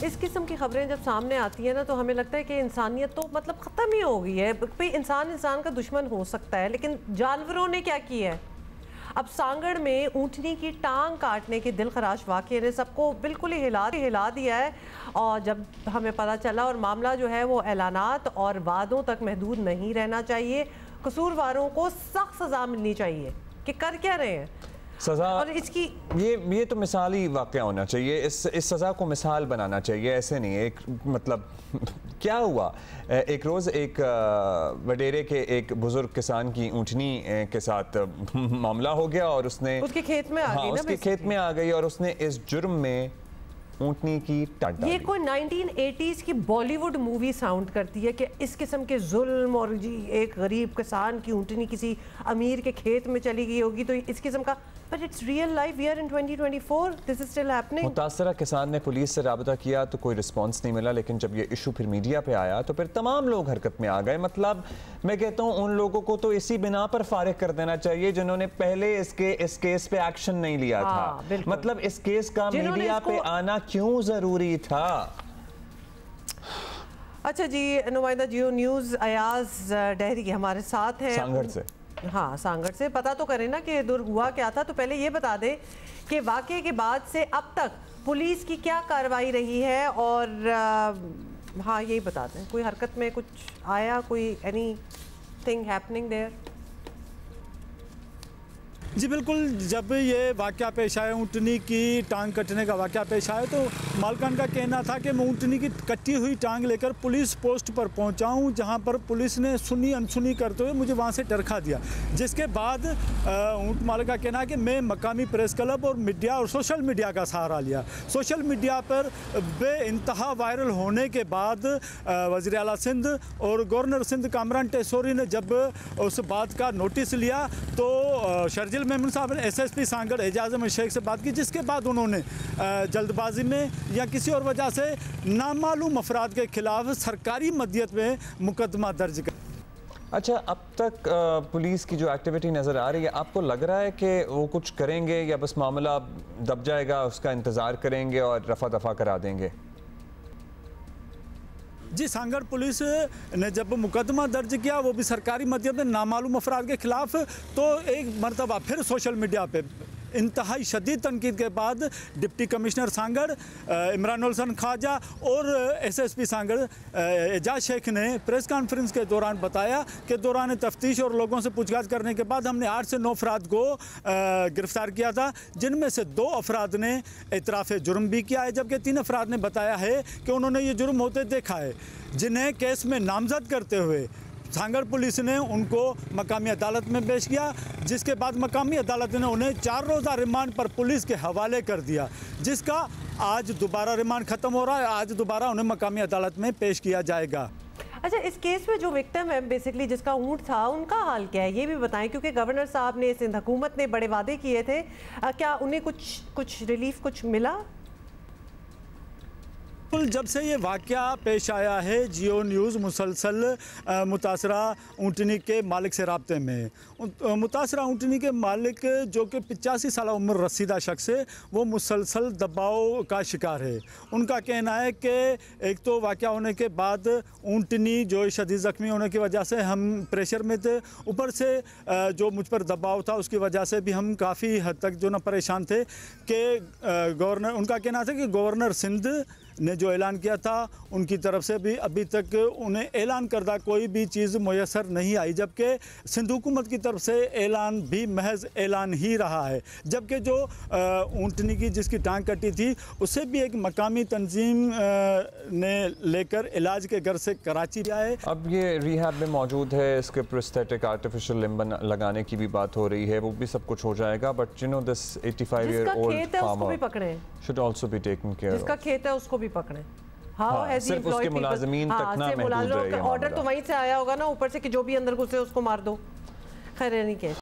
इस किस्म की खबरें जब सामने आती है ना तो हमें लगता है कि इंसानियत तो मतलब ख़त्म ही हो गई है। भाई इंसान इंसान का दुश्मन हो सकता है, लेकिन जानवरों ने क्या किया है। अब सांगड़ में ऊँटनी की टांग काटने के दिलखराश वाक़ये ने सबको बिल्कुल ही हिला दिया है। और जब हमें पता चला, और मामला जो है वो ऐलानात और वादों तक महदूद नहीं रहना चाहिए। कसूरवारों को सख्त सज़ा मिलनी चाहिए कि कर क्या रहे हैं सज़ा। और इसकी ये तो मिसाली वाक़या होना चाहिए। इस सज़ा को मिसाल बनाना चाहिए, ऐसे नहीं। एक मतलब क्या हुआ, एक रोज़ एक वडेरे के एक बुजुर्ग किसान की ऊँटनी के साथ मामला हो गया और उसने उसके खेत में आ गई, उसके खेत में आ गई और उसने इस जुर्म में ऊँटनी की टांग डाली। ये कोई 1980s की बॉलीवुड मूवी साउंड करती है कि इस किस्म के जुल्म, और जी एक गरीब किसान की ऊँटनी किसी अमीर के खेत में चली गई होगी तो इस किस्म का। But it's real life, we are in 2024, this is still happening. मुतासरा किसान ने पुलिस से राबता किया तो कोई रिस्पांस नहीं मिला, लेकिन जब ये इशू फिर मीडिया पे आया तो फिर तमाम लोग हरकत में आ गए। मतलब मैं कहता हूँ उन लोगों को तो इसी बिना पर फारिग कर देना चाहिए जिन्होंने पहले इस केस पे एक्शन नहीं लिया था। मतलब इस केस का मीडिया पे आना क्यों जरूरी था। अच्छा जी, नुमाइंदा जियो न्यूज़ अयाज डहरी हमारे साथ हैं सांगड़ से। हाँ, सांगड़ से। पता तो करें ना कि दूर हुआ क्या था। तो पहले ये बता दें कि वाक़ये के बाद से अब तक पुलिस की क्या कार्रवाई रही है, और हाँ यही बता दें, कोई हरकत में कुछ आया, कोई एनीथिंग हैपनिंग देयर। जी बिल्कुल, जब ये वाक़या पेश आया, ऊँटनी की टांग कटने का वाक़या पेश आया, तो मालकान का कहना था कि मैं ऊँटनी की कटी हुई टांग लेकर पुलिस पोस्ट पर पहुंचा हूं, जहां पर पुलिस ने सुनी अनसुनी करते हुए मुझे वहां से टरखा दिया। जिसके बाद ऊँट मालिक का कहना है कि मैं मकामी प्रेस क्लब और मीडिया और सोशल मीडिया का सहारा लिया। सोशल मीडिया पर बेइंतहा वायरल होने के बाद वज़ीर आला सिंध और गवर्नर सिंध कामरान टेसोरी ने जब उस बात का नोटिस लिया तो शर्जिल मेमन साहब ने SSP सांगड़ एजाज अहमद शेख से बात की, जिसके बाद उन्होंने जल्दबाजी में या किसी और वजह से नामालूम अफराद के खिलाफ सरकारी मदियत में मुकदमा दर्ज कर। अच्छा, अब तक पुलिस की जो एक्टिविटी नज़र आ रही है, आपको लग रहा है कि वो कुछ करेंगे या बस मामला दब जाएगा, उसका इंतज़ार करेंगे और रफा दफा करा देंगे? जी, सांगड़ पुलिस ने जब मुकदमा दर्ज किया, वो भी सरकारी मदियत में नामालूम अफराद के खिलाफ, तो एक मरतबा फिर सोशल मीडिया पे इंतहाई शदीद तनकीद के बाद डिप्टी कमिश्नर सांगड़ इमरानुल हसन ख्वाजा और SSP सांगड़ एजाज शेख ने प्रेस कॉन्फ्रेंस के दौरान बताया कि दौरान तफ्तीश और लोगों से पूछताछ करने के बाद हमने 8 से 9 अफराद को गिरफ्तार किया था, जिनमें से 2 अफराद ने इतराफ़ जुर्म भी किया है, जबकि 3 अफराद ने बताया है कि उन्होंने ये जुर्म होते देखा है, जिन्हें केस में नामजद करते हुए सांगड़ पुलिस ने उनको मकामी अदालत में पेश किया, जिसके बाद मकामी अदालत ने उन्हें 4 रोज़ा रिमांड पर पुलिस के हवाले कर दिया, जिसका आज दोबारा रिमांड ख़त्म हो रहा है। आज दोबारा उन्हें मकामी अदालत में पेश किया जाएगा। अच्छा, इस केस में जो विक्टिम है बेसिकली जिसका ऊँट था, उनका हाल क्या है ये भी बताएं, क्योंकि गवर्नर साहब ने, सिंध हुकूमत ने बड़े वादे किए थे। क्या उन्हें कुछ रिलीफ कुछ मिला? जब से ये वाक़या पेश आया है, जियो न्यूज़ मुसलसल मुतासरा ऊँटनी के मालिक से राब्ते में। मुतासरा ऊँटनी के मालिक, जो कि 85 साल उम्र रसीदा शख्स है, वो मुसलसल दबाव का शिकार है। उनका कहना है कि एक तो वाक़या होने के बाद ऊँटनी जो शदीद ज़ख्मी होने की वजह से हम प्रेशर में थे, ऊपर से जो मुझ पर दबाव था उसकी वजह से भी हम काफ़ी हद तक जो ना परेशान थे कि गवर्नर, उनका कहना था कि गवर्नर सिंध ने जो ऐलान किया था उनकी तरफ से भी अभी तक उन्हें ऐलान करदा कोई भी चीज़ मुयसर नहीं आई, जबकि सिंध हुकूमत की तरफ से ऐलान भी महज ऐलान ही रहा है। जबकि जो ऊँटनी की जिसकी टांग कटी थी, उसे भी एक मकामी तंजीम ने लेकर इलाज के घर से कराची आया है। अब ये रिहैब में मौजूद है, इसके प्रोस्थेटिक आर्टिफिशियल लिम्ब लगाने की भी बात हो रही है, वो भी सब कुछ हो जाएगा। But you know this 85-year-old farmer should also be taken care of। जिसका खेत है उसको भी पकड़े। हाँ, सिर्फ उसके मुलाजिमीन तक ना महदूद रहे। ऑर्डर तो वहीं से आया होगा ना ऊपर से कि जो भी अंदर घुसे उसको मार दो। खैर नहीं के